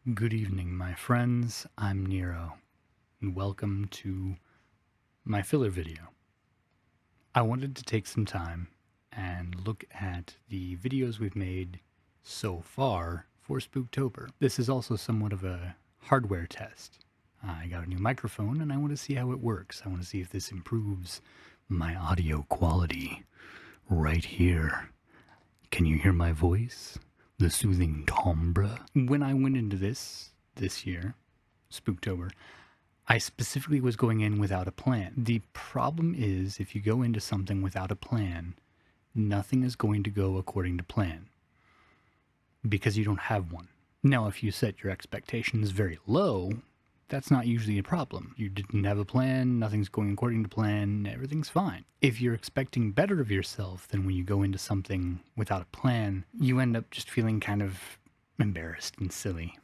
Good evening, my friends. I'm Nero, and welcome to my filler video. I wanted to take some time and look at the videos we've made so far for Spooktober. This is also somewhat of a hardware test. I got a new microphone and I want to see how it works. I want to see if this improves my audio quality right here. Can you hear my voice? The soothing timbre. When I went into this year, Spooktober, I specifically was going in without a plan. The problem is, if you go into something without a plan, nothing is going to go according to plan because you don't have one. Now, if you set your expectations very low, that's not usually a problem. You didn't have a plan, nothing's going according to plan, everything's fine. If you're expecting better of yourself than when you go into something without a plan, you end up just feeling kind of embarrassed and silly.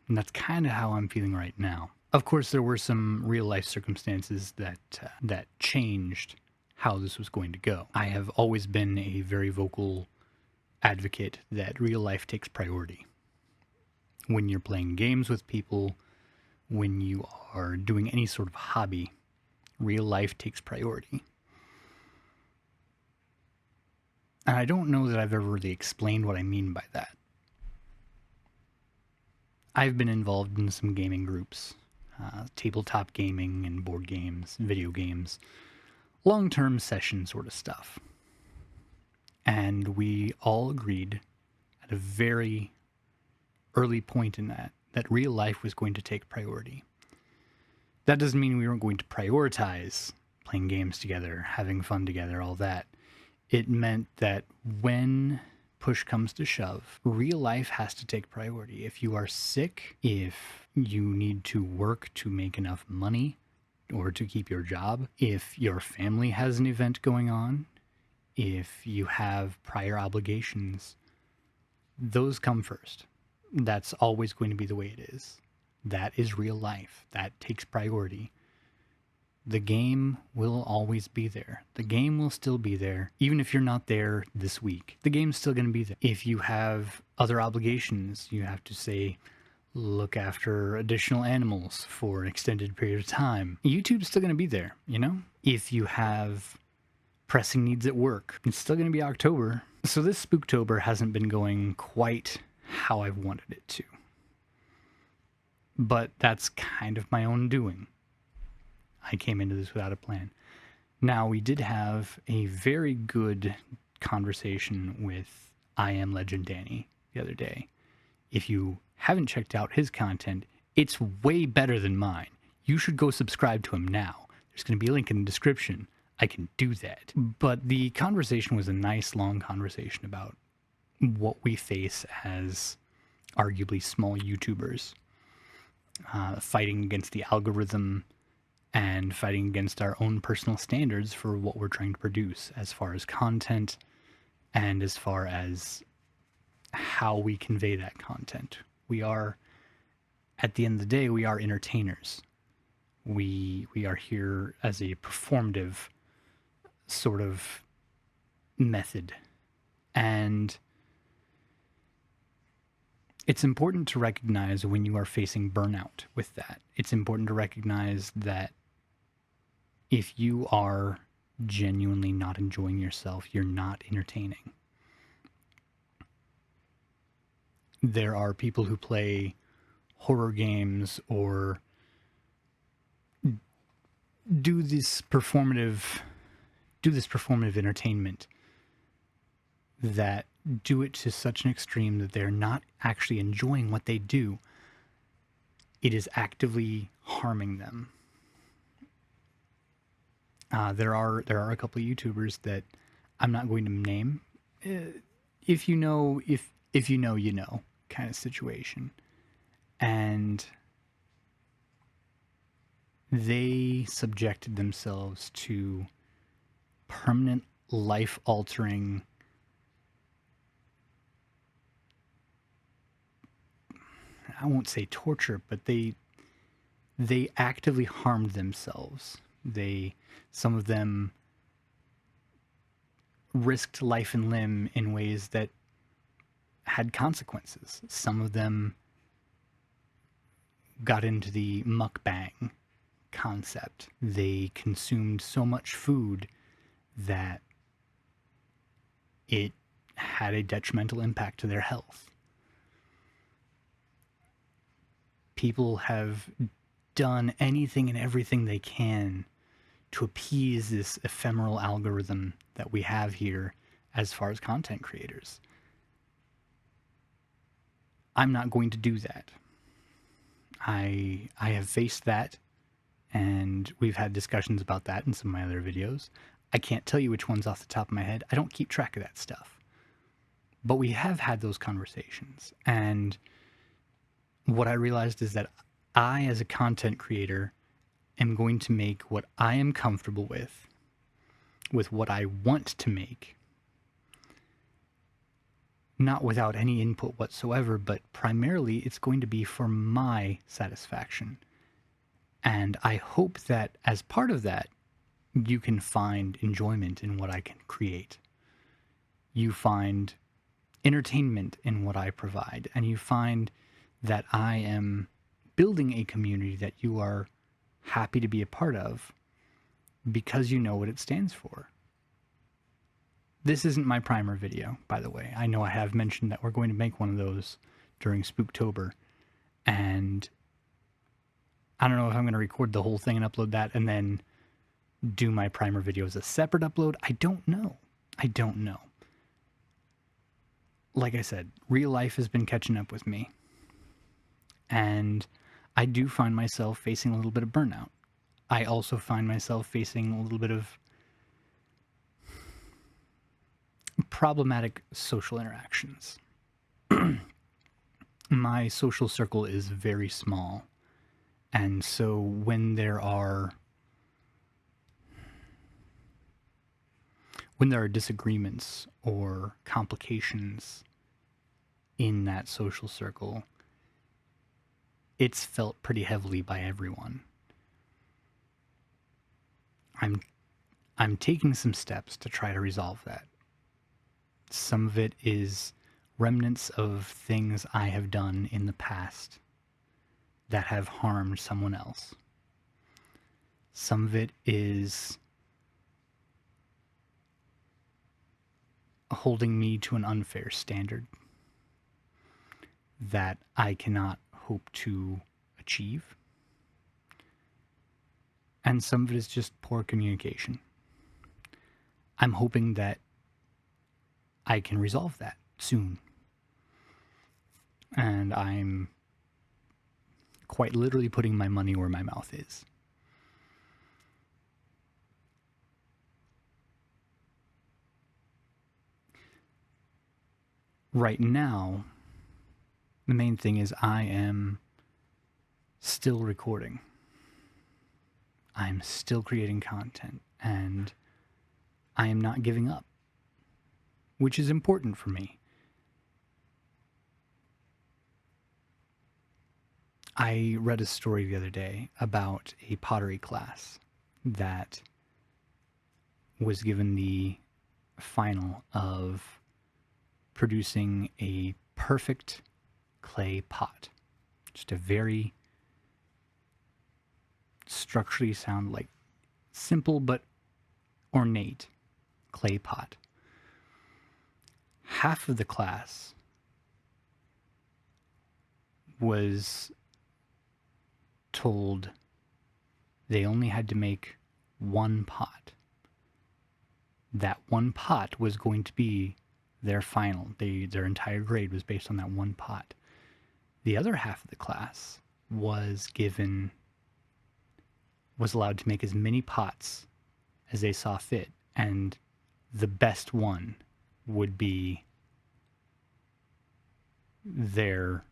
And that's kind of how I'm feeling right now. Of course, there were some real life circumstances that changed how this was going to go. I have always been a very vocal advocate that real life takes priority. When you're playing games with people, when you are doing any sort of hobby, real life takes priority. And I don't know that I've ever really explained what I mean by that. I've been involved in some gaming groups, tabletop gaming and board games, video games, long-term session sort of stuff. And we all agreed at a very early point in that real life was going to take priority. That doesn't mean we weren't going to prioritize playing games together, having fun together, all that. It meant that when push comes to shove, real life has to take priority. If you are sick, if you need to work to make enough money or to keep your job, if your family has an event going on, if you have prior obligations, those come first. That's always going to be the way it is. That is real life. That takes priority. The game will always be there. The game will still be there. Even if you're not there this week, the game's still going to be there. If you have other obligations, you have to say, look after additional animals for an extended period of time. YouTube's still going to be there, you know? If you have pressing needs at work, it's still going to be October. So this Spooktober hasn't been going quite how I wanted it to. But that's kind of my own doing. I came into this without a plan. Now, we did have a very good conversation with I Am Legend Danny the other day. If you haven't checked out his content, it's way better than mine. You should go subscribe to him now. There's going to be a link in the description. I can do that. But the conversation was a nice long conversation about what we face as arguably small YouTubers, fighting against the algorithm and fighting against our own personal standards for what we're trying to produce as far as content and as far as how we convey that content. We are, at the end of the day, we are entertainers. We are here as a performative sort of method. And it's important to recognize when you are facing burnout with that. It's important to recognize that if you are genuinely not enjoying yourself, you're not entertaining. There are people who play horror games or do this performative entertainment that do it to such an extreme that they're not actually enjoying what they do. It is actively harming them. There are a couple of YouTubers that I'm not going to name. If you know, you know, kind of situation. And they subjected themselves to permanent life-altering I won't say torture, but they actively harmed themselves. Some of them risked life and limb in ways that had consequences. Some of them got into the mukbang concept. They consumed so much food that it had a detrimental impact to their health. People have done anything and everything they can to appease this ephemeral algorithm that we have here as far as content creators. I'm not going to do that. I have faced that, and we've had discussions about that in some of my other videos. I can't tell you which ones off the top of my head. I don't keep track of that stuff. But we have had those conversations, and what I realized is that I, as a content creator, am going to make what I am comfortable with what I want to make, not without any input whatsoever, but primarily it's going to be for my satisfaction. And I hope that as part of that, you can find enjoyment in what I can create. You find entertainment in what I provide, and you find that I am building a community that you are happy to be a part of because you know what it stands for. This isn't my primer video, by the way. I know I have mentioned that we're going to make one of those during Spooktober, and I don't know if I'm going to record the whole thing and upload that and then do my primer video as a separate upload. I don't know. Like I said, real life has been catching up with me, and I do find myself facing a little bit of burnout. I also find myself facing a little bit of problematic social interactions. My social circle is very small, and so when there are disagreements or complications in that social circle, it's felt pretty heavily by everyone. I'm taking some steps to try to resolve that. Some of it is remnants of things I have done in the past that have harmed someone else. Some of it is holding me to an unfair standard that I cannot hope to achieve. And some of it is just poor communication. I'm hoping that I can resolve that soon. And I'm quite literally putting my money where my mouth is. Right now, the main thing is I am still recording. I'm still creating content, and I am not giving up, which is important for me. I read a story the other day about a pottery class that was given the final of producing a perfect clay pot. Just a very structurally sound, like simple but ornate clay pot. Half of the class was told they only had to make one pot. That one pot was going to be their final. Their entire grade was based on that one pot. The other half of the class was allowed to make as many pots as they saw fit, and the best one would be their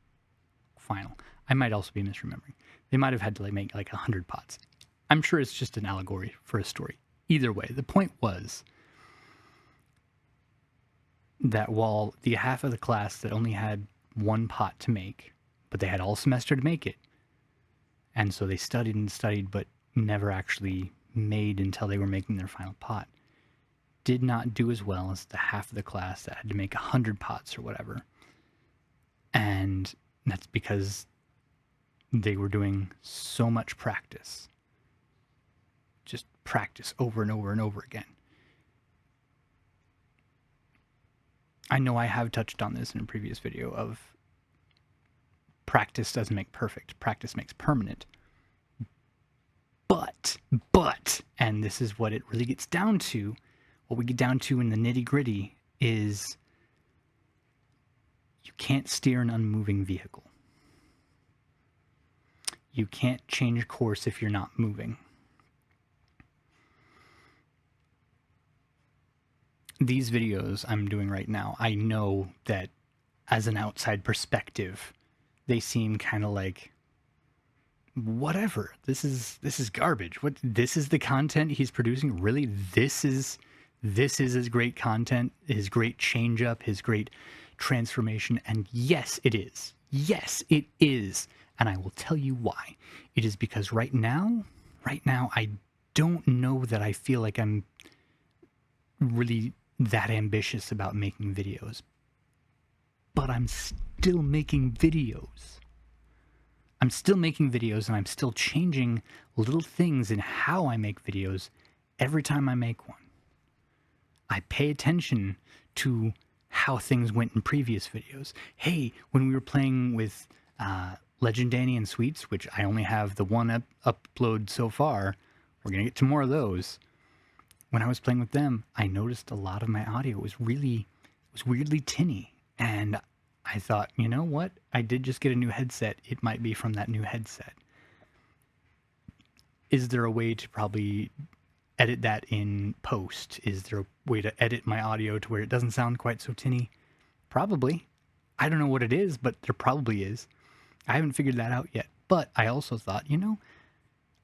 final. I might also be misremembering. They might have had to make 100 pots. I'm sure it's just an allegory for a story. Either way, the point was that while the half of the class that only had one pot to make, but they had all semester to make it, and so they studied and studied, but never actually made until they were making their final pot, did not do as well as the half of the class that had to make 100 pots or whatever. And that's because They were doing so much practice. Just practice over and over and over again. I know I have touched on this in a previous video of practice doesn't make perfect. Practice makes permanent. But, and this is what it really gets down to, what we get down to in the nitty-gritty is you can't steer an unmoving vehicle. You can't change course if you're not moving. These videos I'm doing right now, I know that as an outside perspective, they seem kind of like, whatever, this is garbage. What, this is the content he's producing? Really? This is his great content, his great change up, his great transformation. And yes, it is. Yes, it is. And I will tell you why. It is because right now, I don't know that I feel like I'm really that ambitious about making videos. But I'm still making videos. I'm still making videos, and I'm still changing little things in how I make videos every time I make one. I pay attention to how things went in previous videos. Hey, when we were playing with Legend Danny and Sweets, which I only have the one upload so far, we're going to get to more of those. When I was playing with them, I noticed a lot of my audio was weirdly tinny. And I thought, you know what? I did just get a new headset. It might be from that new headset. Is there a way to probably edit that in post? Is there a way to edit my audio to where it doesn't sound quite so tinny? Probably. I don't know what it is, but there probably is. I haven't figured that out yet. But I also thought, you know,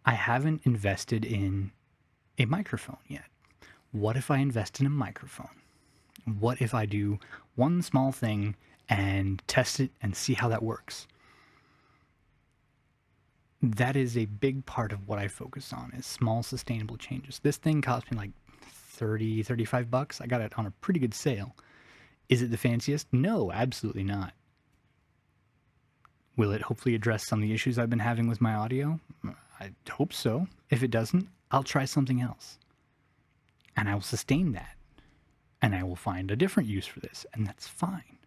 I haven't invested in a microphone yet. What if I invest in a microphone? What if I do one small thing and test it and see how that works? That is a big part of what I focus on, is small sustainable changes. This thing cost me like 30, 35 bucks. I got it on a pretty good sale. Is it the fanciest? No, absolutely not. Will it hopefully address some of the issues I've been having with my audio? I hope so. If it doesn't, I'll try something else. And I will sustain that. And I will find a different use for this, and that's fine.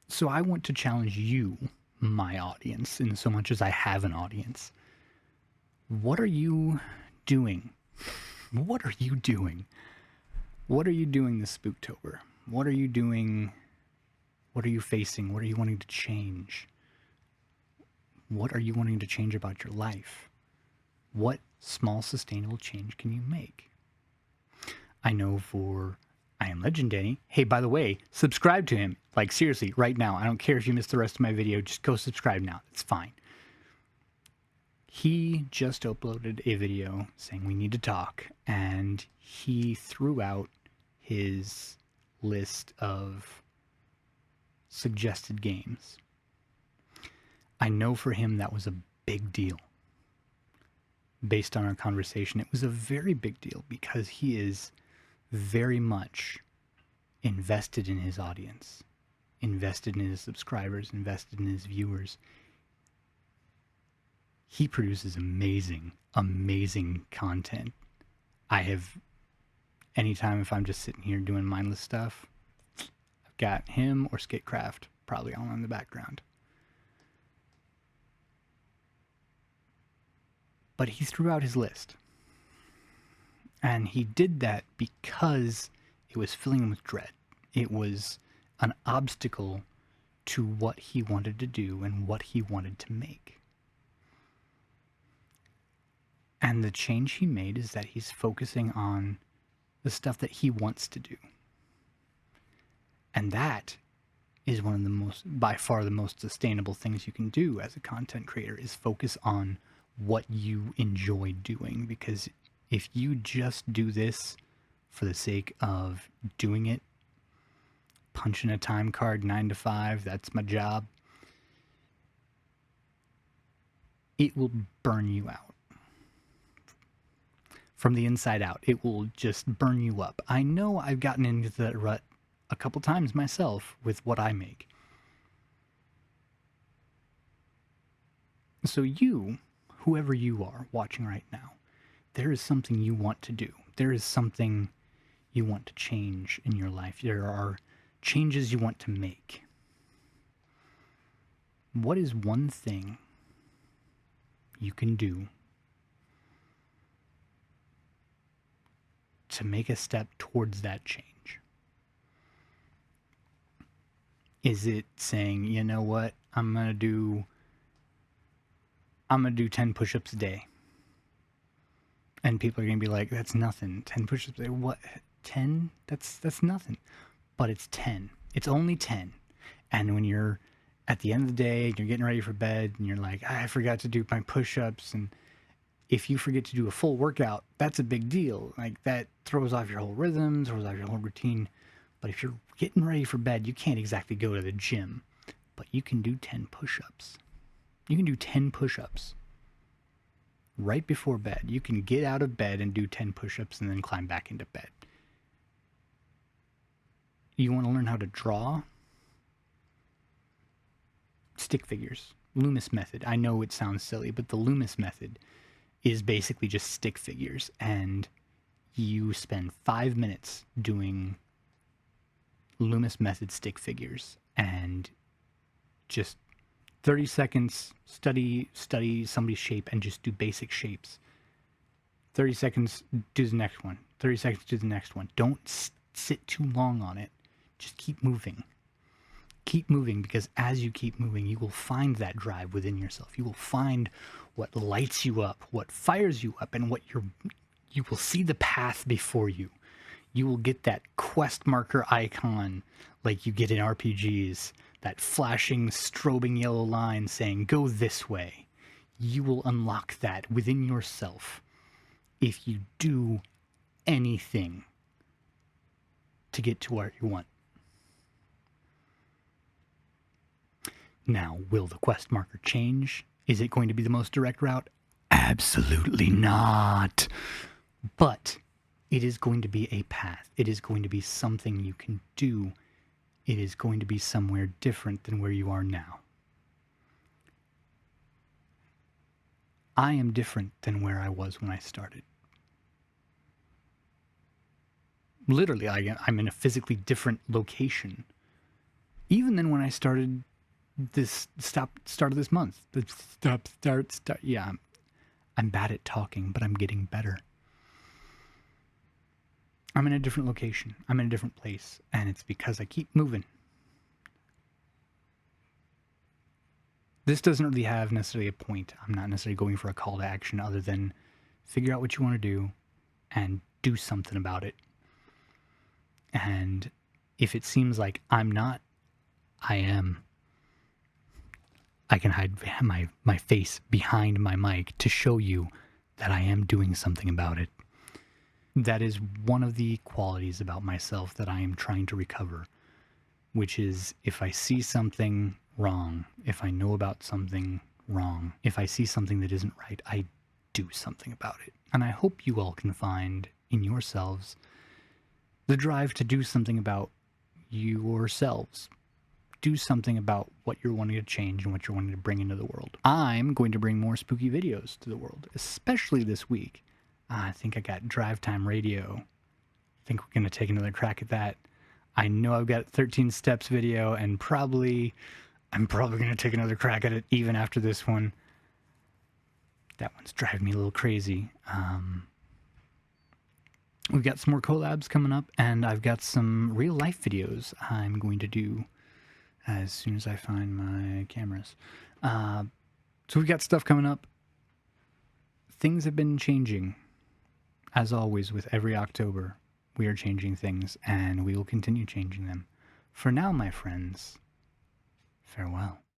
So I want to challenge you, my audience, in so much as I have an audience. What are you doing? What are you doing? What are you doing this Spooktober? What are you doing? What are you facing? What are you wanting to change? What are you wanting to change about your life? What small sustainable change can you make? I know for I Am Legend Danny, hey, by the way, subscribe to him. Like, seriously, right now. I don't care if you missed the rest of my video. Just go subscribe now. It's fine. He just uploaded a video saying we need to talk, and he threw out his list of suggested games. I know for him that was a big deal. Based on our conversation, it was a very big deal because he is very much invested in his audience, invested in his subscribers, invested in his viewers. He produces amazing, amazing content. Anytime if I'm just sitting here doing mindless stuff, I've got him or Skitcraft probably on in the background. But he threw out his list. And he did that because it was filling him with dread. It was an obstacle to what he wanted to do and what he wanted to make. And the change he made is that he's focusing on the stuff that he wants to do. And that is one of the by far the most sustainable things you can do as a content creator, is focus on what you enjoy doing. Because if you just do this for the sake of doing it, punching a time card 9 to 5, that's my job, it will burn you out. From the inside out, it will just burn you up. I know I've gotten into that rut a couple times myself with what I make. So you, whoever you are watching right now, there is something you want to do. There is something you want to change in your life. There are changes you want to make. What is one thing you can do to make a step towards that change? Is it saying, you know what, I'm gonna do 10 push-ups a day? And people are gonna be like, that's nothing. 10 push-ups a day? What? 10? That's nothing. But it's 10. It's only 10. And when you're at the end of the day, you're getting ready for bed, and you're like, I forgot to do my push-ups, and if you forget to do a full workout, that's a big deal. Like, that throws off your whole rhythm, throws off your whole routine. But if you're getting ready for bed, you can't exactly go to the gym, but you can do 10 push-ups. You can do 10 push-ups right before bed. You can get out of bed and do 10 push-ups and then climb back into bed. You want to learn how to draw? Stick figures. Loomis method. I know it sounds silly, but the Loomis method is basically just stick figures, and you spend 5 minutes doing Loomis method stick figures, and just 30 seconds study somebody's shape and just do basic shapes. 30 seconds, do the next one. 30 seconds, do the next one. Don't sit too long on it. Just keep moving. Keep moving, because as you keep moving, you will find that drive within yourself. You will find what lights you up, what fires you up, and you will see the path before you. You will get that quest marker icon like you get in RPGs, that flashing, strobing yellow line saying, go this way. You will unlock that within yourself if you do anything to get to where you want. Now, will the quest marker change? Is it going to be the most direct route? Absolutely not. But it is going to be a path. It is going to be something you can do. It is going to be somewhere different than where you are now. I am different than where I was when I started. Literally, I'm in a physically different location. Even than when I started this start of this month. Yeah, I'm bad at talking, but I'm getting better. I'm in a different location. I'm in a different place, and it's because I keep moving. This doesn't really have necessarily a point. I'm not necessarily going for a call to action other than figure out what you want to do and do something about it. And if it seems like I'm not, I am. I can hide my face behind my mic to show you that I am doing something about it. That is one of the qualities about myself that I am trying to recover, which is if I see something wrong, if I know about something wrong, if I see something that isn't right, I do something about it. And I hope you all can find in yourselves the drive to do something about yourselves. Do something about what you're wanting to change and what you're wanting to bring into the world. I'm going to bring more spooky videos to the world, especially this week. I think I got Drive Time Radio. I think we're going to take another crack at that. I know I've got 13 Steps video, and I'm probably going to take another crack at it even after this one. That one's driving me a little crazy. We've got some more collabs coming up, and I've got some real life videos I'm going to do as soon as I find my cameras. So we've got stuff coming up. Things have been changing. As always, with every October, we are changing things, and we will continue changing them. For now, my friends, farewell.